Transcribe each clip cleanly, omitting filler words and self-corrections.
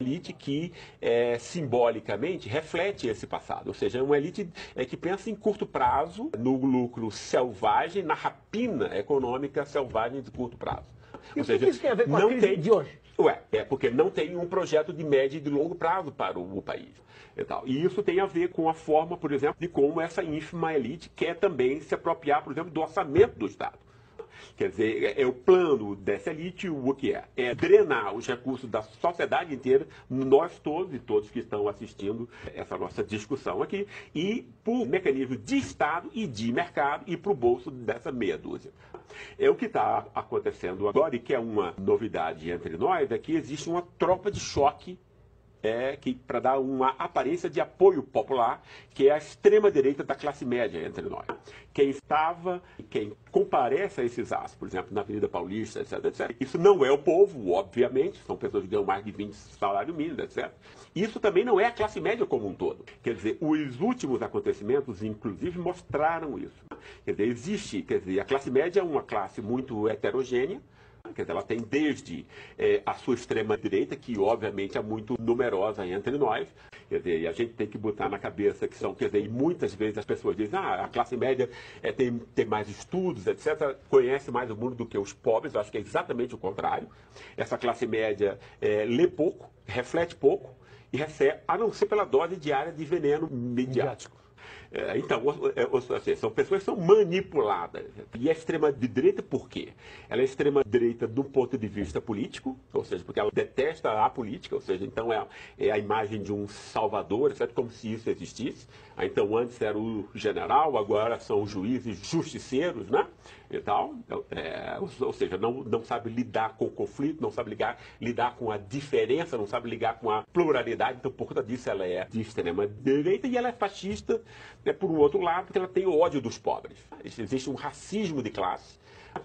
elite que simbolicamente reflete esse passado, ou seja, é uma elite que pensa em curto prazo, no lucro selvagem, na rapina econômica selvagem de curto prazo. E o que isso tem a ver com a crise de hoje? Porque não tem um projeto de médio e de longo prazo para o país. E isso tem a ver com a forma, por exemplo, de como essa ínfima elite quer também se apropriar, por exemplo, do orçamento do Estado. Quer dizer, é o plano dessa elite o que é? É drenar os recursos da sociedade inteira, nós todos e todos que estão assistindo essa nossa discussão aqui, e por mecanismo de Estado e de mercado e para o bolso dessa meia dúzia. É o que está acontecendo agora e que é uma novidade entre nós, é que existe uma tropa de choque para dar uma aparência de apoio popular, que é a extrema-direita da classe média entre nós. Quem comparece a esses atos, por exemplo, na Avenida Paulista, etc, etc. Isso não é o povo, obviamente, são pessoas que ganham mais de 20 salários mínimos, etc. Isso também não é a classe média como um todo. Quer dizer, os últimos acontecimentos, inclusive, mostraram isso. Quer dizer, a classe média é uma classe muito heterogênea. Quer dizer, ela tem desde a sua extrema-direita, que obviamente é muito numerosa entre nós. Quer dizer, e a gente tem que botar na cabeça que são, quer dizer, e muitas vezes as pessoas dizem, a classe média tem mais estudos, etc., conhece mais o mundo do que os pobres. Eu acho que é exatamente o contrário. Essa classe média lê pouco, reflete pouco e recebe, a não ser pela dose diária de veneno midiático. Então, são pessoas que são manipuladas. E a extrema-direita por quê? Ela é extrema-direita do ponto de vista político, ou seja, porque ela detesta a política, ou seja, então é a imagem de um salvador, etc., como se isso existisse. Então, antes era o general, agora são os juízes justiceiros, né? E tal. Ou seja, não sabe lidar com o conflito, não sabe lidar com a diferença, não sabe lidar com a pluralidade. Então, por conta disso, ela é de extrema-direita e ela é fascista, por um outro lado, porque ela tem ódio dos pobres. Existe um racismo de classe,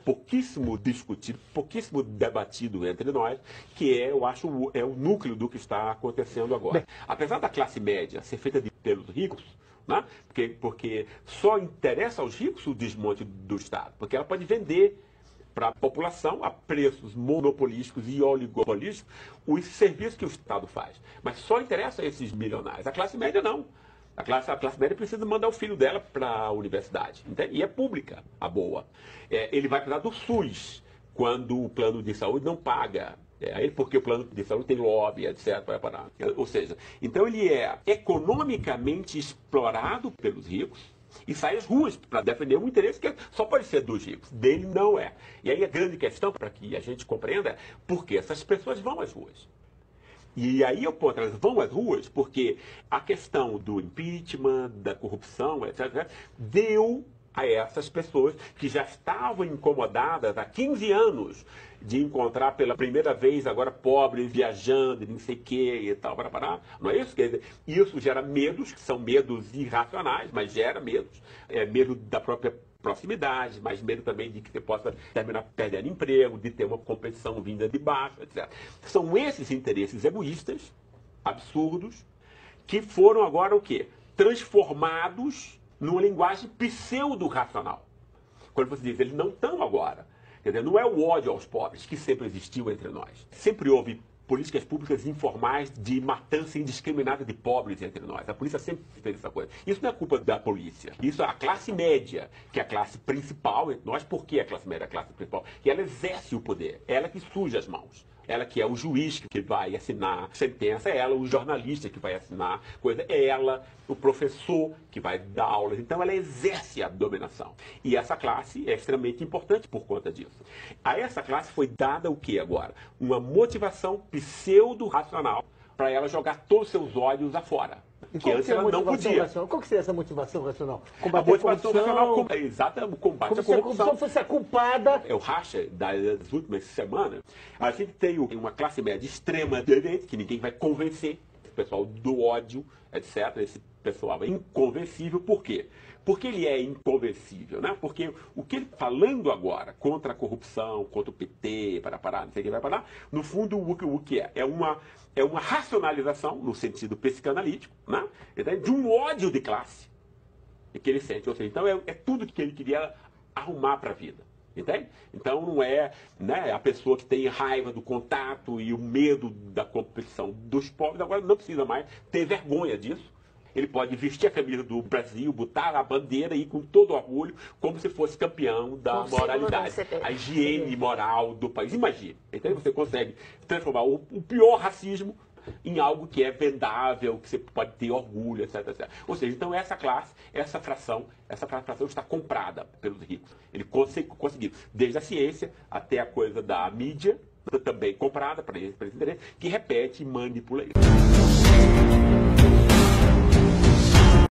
pouquíssimo discutido, pouquíssimo debatido entre nós, que eu acho, é o núcleo do que está acontecendo agora. Apesar da classe média ser feita pelos ricos, né? Porque só interessa aos ricos o desmonte do Estado, porque ela pode vender para a população a preços monopolísticos e oligopolísticos os serviços que o Estado faz. Mas só interessa a esses milionários. A classe média não. A classe média precisa mandar o filho dela para a universidade. Entende? E é pública, a boa. Ele vai precisar do SUS quando o plano de saúde não paga. Porque o plano de saúde tem lobby, etc. Ou seja, então ele é economicamente explorado pelos ricos e sai às ruas para defender um interesse que só pode ser dos ricos. Dele não é. E aí a grande questão, para que a gente compreenda, é por que essas pessoas vão às ruas. E aí elas vão às ruas porque a questão do impeachment, da corrupção, etc., deu a essas pessoas que já estavam incomodadas há 15 anos de encontrar pela primeira vez agora pobres viajando, não sei o que e tal, não é isso? Quer dizer, isso gera medos, que são medos irracionais, mas gera medos. Medo da própria proximidade, mas medo também de que você possa terminar perdendo emprego, de ter uma competição vinda de baixo, etc. São esses interesses egoístas, absurdos, que foram agora o quê? Transformados numa linguagem pseudo-racional. Quando você diz, eles não estão agora. Quer dizer, não é o ódio aos pobres, que sempre existiu entre nós. Sempre houve políticas públicas informais de matança indiscriminada de pobres entre nós. A polícia sempre fez essa coisa. Isso não é culpa da polícia. Isso é a classe média, que é a classe principal entre nós. Por que a classe média é a classe principal? Que ela exerce o poder. Ela que suja as mãos. Ela que é o juiz que vai assinar sentença, é ela o jornalista que vai assinar coisa, é ela o professor que vai dar aulas. Então ela exerce a dominação. E essa classe é extremamente importante por conta disso. A essa classe foi dada o que agora? Uma motivação pseudo-racional para ela jogar todos os seus ódios afora. Que antes ela não podia. Qual que seria essa motivação racional? Combater a motivação racional exata, o combate à corrupção. Como se a corrupção fosse a culpada. É o racha das últimas semanas. A gente tem uma classe média extrema direita, que ninguém vai convencer. O pessoal do ódio, etc. Esse pessoal é inconvencível. Por quê? Porque ele é inconvencível, né? Porque o que ele está falando agora contra a corrupção, contra o PT, não sei o que vai parar, no fundo o que é? É uma racionalização, no sentido psicanalítico, né? De um ódio de classe que ele sente. Ou seja, então é tudo que ele queria arrumar para a vida. Entende? Então não é, né, a pessoa que tem raiva do contato e o medo da competição dos pobres, agora não precisa mais ter vergonha disso. Ele pode vestir a camisa do Brasil, botar a bandeira e ir com todo orgulho, como se fosse campeão da moralidade. A higiene moral do país. Imagina, então você consegue transformar o pior racismo em algo que é vendável, que você pode ter orgulho, etc, etc. Ou seja, então essa classe, essa fração está comprada pelos ricos. Ele conseguiu, desde a ciência até a coisa da mídia, também comprada para esse interesse, que repete e manipula isso.